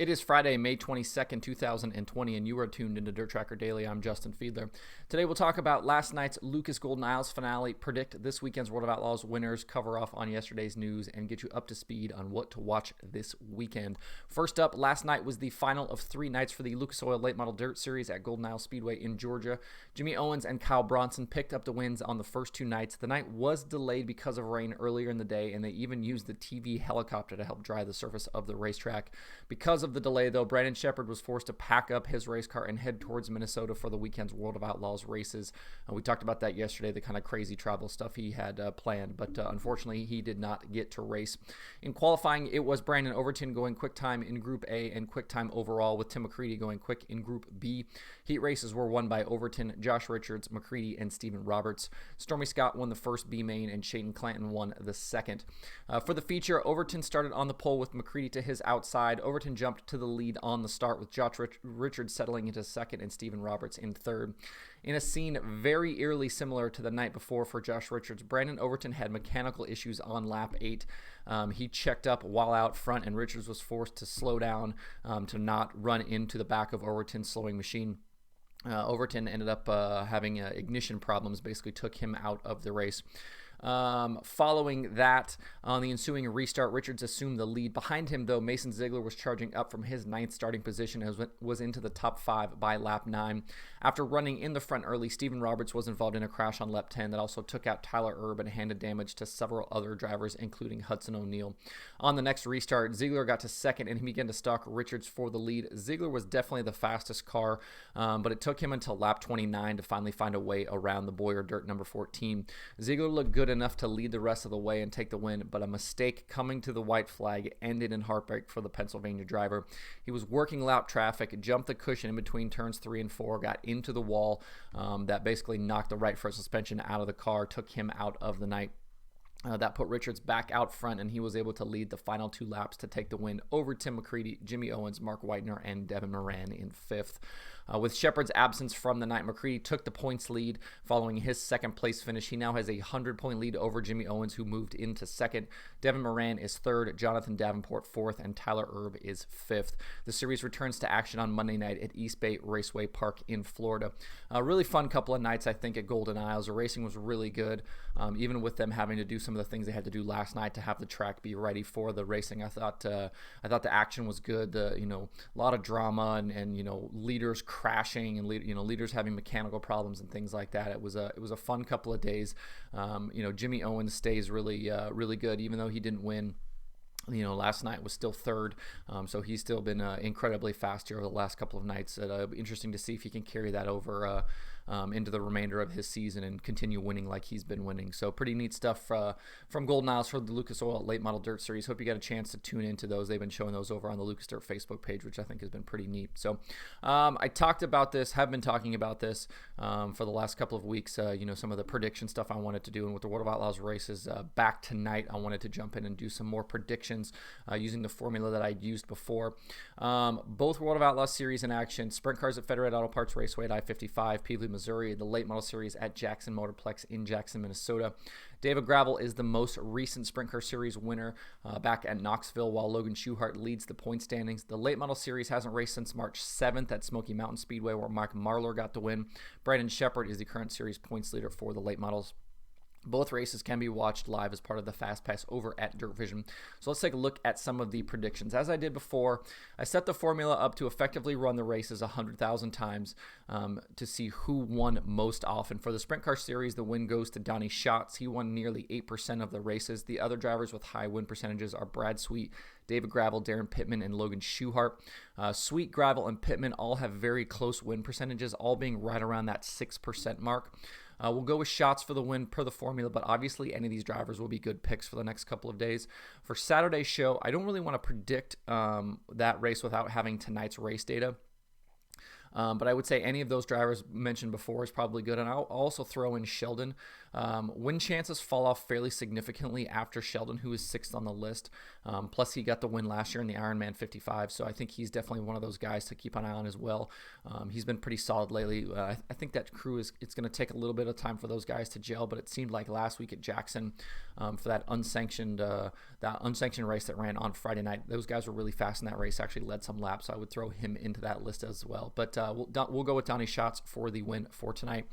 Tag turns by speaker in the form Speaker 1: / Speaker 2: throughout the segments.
Speaker 1: It is Friday, May 22nd, 2020, and you are tuned into DIRTRACKR Daily. I'm Justin Fiedler. Today we'll talk about last night's Lucas Golden Isles finale, predict this weekend's World of Outlaws winners, cover off on yesterday's news, and get you up to speed on what to watch this weekend. First up, last night was the final of 3 nights for the Lucas Oil Late Model Dirt Series at Golden Isles Speedway in Georgia. Jimmy Owens and Kyle Bronson picked up the wins on the first 2 nights. The night was delayed because of rain earlier in the day, and they even used the TV helicopter to help dry the surface of the racetrack. Because of the delay, though, Brandon Sheppard was forced to pack up his race car and head towards Minnesota for the weekend's World of Outlaws races. We talked about that yesterday, the kind of crazy travel stuff he had planned, but unfortunately he did not get to race. In qualifying, it was Brandon Overton going quick time in Group A and quick time overall, with Tim McCready going quick in Group B. Heat races were won by Overton, Josh Richards, McCready, and Stephen Roberts. Stormy Scott won the first B main, and Shaden Clanton won the second. For the feature, Overton started on the pole with McCready to his outside. Overton jumped to the lead on the start, with Josh Richards settling into second and Stephen Roberts in third. In a scene very eerily similar to the night before for Josh Richards, Brandon Overton had mechanical issues on lap 8. He checked up while out front, and Richards was forced to slow down to not run into the back of Overton's slowing machine. Overton ended up having ignition problems, basically took him out of the race. Following that, on the ensuing restart, Richards assumed the lead. Behind him, though, Mason Zeigler was charging up from his 9th starting position and was into the top 5 by lap 9. After running in the front early, Stephen Roberts was involved in a crash on lap 10 that also took out Tyler Erb and handed damage to several other drivers, including Hudson O'Neal. On the next restart, Zeigler got to second and he began to stalk Richards for the lead. Zeigler was definitely the fastest car, but it took him until lap 29 to finally find a way around the Boyer Dirt number 14. Zeigler looked good enough to lead the rest of the way and take the win, but a mistake coming to the white flag ended in heartbreak for the Pennsylvania driver. He was working lap traffic, jumped the cushion in between turns 3 and 4, got into the wall that basically knocked the right front suspension out of the car, took him out of the night. That put Richards back out front, and he was able to lead the final 2 laps to take the win over Tim McCready, Jimmy Owens, Mark Whitener, and Devin Moran in 5th. With Sheppard's absence from the night, McCready took the points lead following his 2nd place finish. He now has a 100-point lead over Jimmy Owens, who moved into 2nd. Devin Moran is 3rd, Jonathan Davenport 4th, and Tyler Erb is 5th. The series returns to action on Monday night at East Bay Raceway Park in Florida. A really fun couple of nights, I think, at Golden Isles. The racing was really good, even with them having to do some of the things they had to do last night to have the track be ready for the racing. I thought the action was good. A lot of drama and leaders crashing and leaders having mechanical problems and things like that. It was a fun couple of days. Jimmy Owens stays really good, even though he didn't win. Last night was still 3rd, so he's still been incredibly fast here over the last couple of nights. Interesting to see if he can carry that over into the remainder of his season and continue winning like he's been winning. So pretty neat stuff from Golden Isles for the Lucas Oil Late Model Dirt Series. Hope you got a chance to tune into those. They've been showing those over on the Lucas Dirt Facebook page, which I think has been pretty neat. So I talked about this, have been talking about this for the last couple of weeks. Some of the prediction stuff I wanted to do, and with the World of Outlaws races back tonight, I wanted to jump in and do some more predictions using the formula that I'd used before. Both World of Outlaws series in action: sprint cars at Federated Auto Parts Raceway at I-55, Peabody, Missouri; the late model series at Jackson Motorplex in Jackson, Minnesota. David Gravel is the most recent sprint car series winner back at Knoxville, while Logan Schuchart leads the point standings. The late model series hasn't raced since March 7th at Smoky Mountain Speedway, where Mike Marlar got the win. Brandon Sheppard is the current series points leader for the late models. Both races can be watched live as part of the Fast Pass over at Dirt Vision. So let's take a look at some of the predictions. As I did before, I set the formula up to effectively run the races 100,000 times to see who won most often. For the Sprint Car Series, the win goes to Donnie Schatz. He won nearly 8% of the races. The other drivers with high win percentages are Brad Sweet, David Gravel, Darren Pittman, and Logan Schuchart. Sweet, Gravel, and Pittman all have very close win percentages, all being right around that 6% mark. We'll go with Schatz for the win per the formula, but obviously any of these drivers will be good picks for the next couple of days. For Saturday's show, I don't really want to predict that race without having tonight's race data. But I would say any of those drivers mentioned before is probably good. And I'll also throw in Sheldon. Win chances fall off fairly significantly after Sheldon, who is 6th on the list. Plus, he got the win last year in the Ironman 55, so I think he's definitely one of those guys to keep an eye on as well. He's been pretty solid lately. I think that crew it's going to take a little bit of time for those guys to gel, but it seemed like last week at Jackson for that unsanctioned race that ran on Friday night, those guys were really fast in that race, actually led some laps, so I would throw him into that list as well. But we'll go with Donnie Schatz for the win for tonight.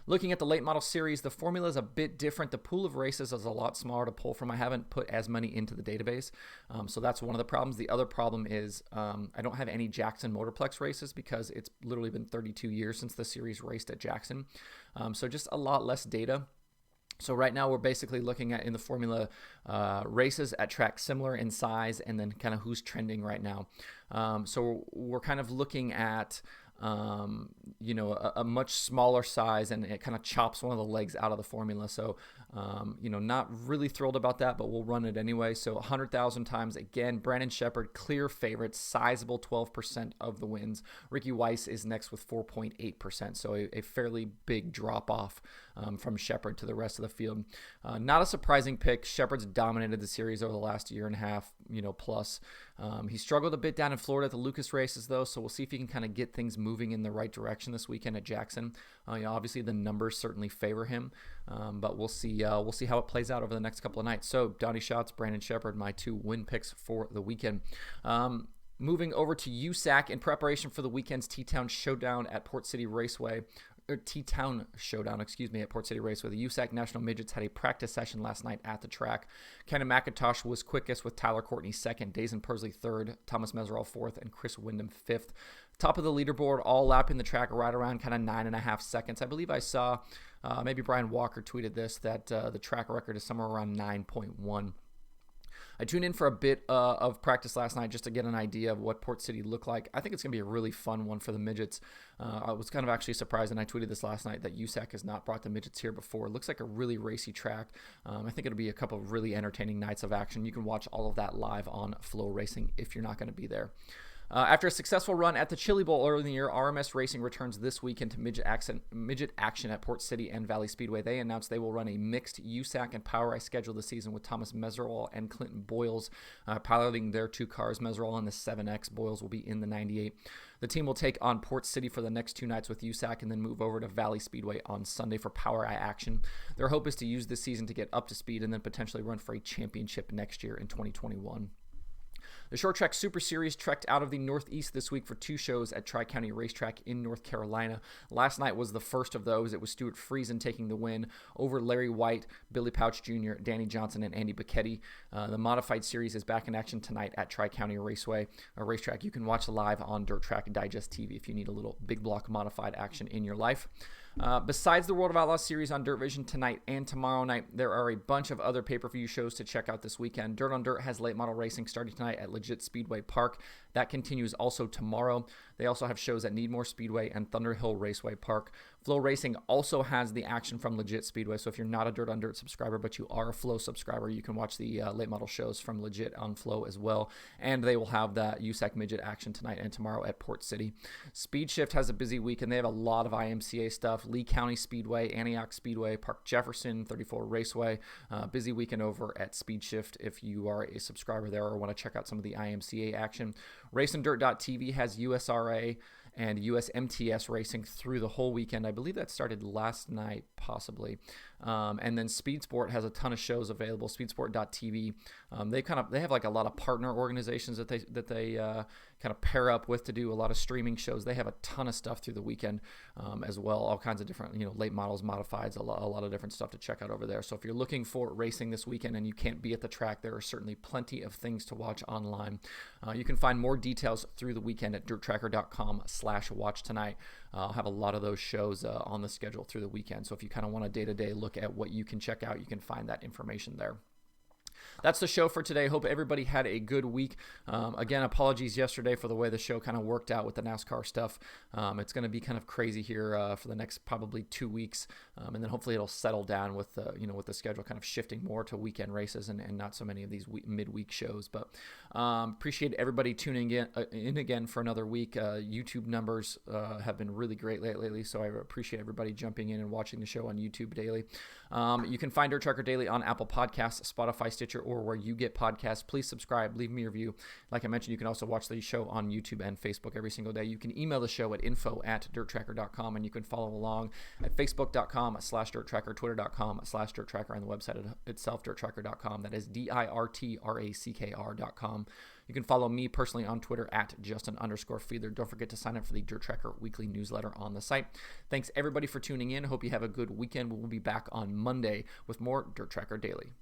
Speaker 1: Looking at the late model series, the formula is a bit different. The pool of races is a lot smaller to pull from. I haven't put as many into the database, so that's one of the problems. The other problem is I don't have any Jackson Motorplex races because it's literally been 32 years since the series raced at Jackson, so just a lot less data. So right now we're basically looking at in the formula races at tracks similar in size and then kind of who's trending right now. So we're kind of looking at a much smaller size, and it kind of chops one of the legs out of the formula. So, not really thrilled about that, but we'll run it anyway. So 100,000 times again, Brandon Sheppard, clear favorite, sizable 12% of the wins. Ricky Weiss is next with 4.8%. So a fairly big drop off from Sheppard to the rest of the field. Not a surprising pick. Sheppard's dominated the series over the last year and a half, plus. He struggled a bit down in Florida at the Lucas races, though, so we'll see if he can kind of get things moving in the right direction this weekend at Jackson. Obviously, the numbers certainly favor him, but we'll see. We'll see how it plays out over the next couple of nights. So, Donnie Schatz, Brandon Sheppard, my 2 win picks for the weekend. Moving over to USAC in preparation for the weekend's T-Town Showdown at Port City Raceway. T-Town Showdown, at Port City Raceway. The USAC National Midgets had a practice session last night at the track. Kenna McIntosh was quickest with Tyler Courtney 2nd, Dazen Pursley 3rd, Thomas Meserol 4th, and Chris Wyndham 5th. Top of the leaderboard, all lapping the track right around kind of 9.5 seconds. I believe I saw, maybe Brian Walker tweeted this, that the track record is somewhere around 9.1. I tuned in for a bit of practice last night just to get an idea of what Port City looked like. I think it's going to be a really fun one for the midgets. I was kind of actually surprised, and I tweeted this last night, that USAC has not brought the midgets here before. It looks like a really racy track. I think it'll be a couple of really entertaining nights of action. You can watch all of that live on Flow Racing if you're not going to be there. After a successful run at the Chili Bowl earlier in the year, RMS Racing returns this weekend to midget action at Port City and Valley Speedway. They announced they will run a mixed USAC and POWRi schedule this season with Thomas Meserol and Clinton Boyles piloting their 2 cars. Meserol in the 7X, Boyles will be in the 98. The team will take on Port City for the next 2 nights with USAC and then move over to Valley Speedway on Sunday for POWRi action. Their hope is to use this season to get up to speed and then potentially run for a championship next year in 2021. The Short Track Super Series trekked out of the Northeast this week for 2 shows at Tri-County Racetrack in North Carolina. Last night was the first of those. It was Stuart Friesen taking the win over Larry White, Billy Pouch Jr., Danny Johnson, and Andy Bacchetti. The Modified Series is back in action tonight at Tri-County Raceway, a racetrack you can watch live on Dirt Track Digest TV if you need a little big block modified action in your life. Besides the World of Outlaws series on Dirt Vision tonight and tomorrow night, there are a bunch of other pay-per-view shows to check out this weekend. Dirt on Dirt has late model racing starting tonight at Legit Speedway Park. That continues also tomorrow. They also have shows at Needmore Speedway and Thunder Hill Raceway Park. Flow Racing also has the action from Legit Speedway, so if you're not a Dirt on Dirt subscriber, but you are a Flow subscriber, you can watch the late model shows from Legit on Flow as well, and they will have that USAC Midget action tonight and tomorrow at Port City. Speed Shift has a busy week, and they have a lot of IMCA stuff. Lee County Speedway, Antioch Speedway, Park Jefferson, 34 Raceway. Busy weekend over at Speed Shift if you are a subscriber there or want to check out some of the IMCA action. RacingDirt.tv has USRA and USMTS racing through the whole weekend. I believe that started last night, possibly. And then Speed Sport has a ton of shows available. Speedsport.tv. They have like a lot of partner organizations that they kind of pair up with to do a lot of streaming shows. They have a ton of stuff through the weekend as well. All kinds of different late models, modifieds, a lot of different stuff to check out over there. So if you're looking for racing this weekend and you can't be at the track, there are certainly plenty of things to watch online. You can find more details through the weekend at DIRTRACKR.com/watch tonight. I'll have a lot of those shows on the schedule through the weekend. So if you kind of want a day-to-day look at what you can check out, you can find that information there. that's the show for today. Hope everybody had a good week. Again, apologies yesterday for the way the show kind of worked out with the NASCAR stuff. It's going to be kind of crazy here for the next probably 2 weeks, and then hopefully it'll settle down with with the schedule kind of shifting more to weekend races and not so many of these midweek shows. But appreciate everybody tuning in again for another week. YouTube numbers have been really great lately, so I appreciate everybody jumping in and watching the show on YouTube daily. You can find DIRTRACKR Daily on Apple Podcasts, Spotify, Stitcher, or where you get podcasts. Please subscribe, leave me a review. Like I mentioned, you can also watch the show on YouTube and Facebook every single day. You can email the show at info@dirtracker.com, and you can follow along at facebook.com/dirttracker, twitter.com/dirttracker, and the website itself, dirtracker.com. That is DIRTRACKR.com. You can follow me personally on Twitter at Justin_Fiedler. Don't forget to sign up for the DIRTRACKR weekly newsletter on the site. Thanks everybody for tuning in. Hope you have a good weekend. We'll be back on Monday with more DIRTRACKR Daily.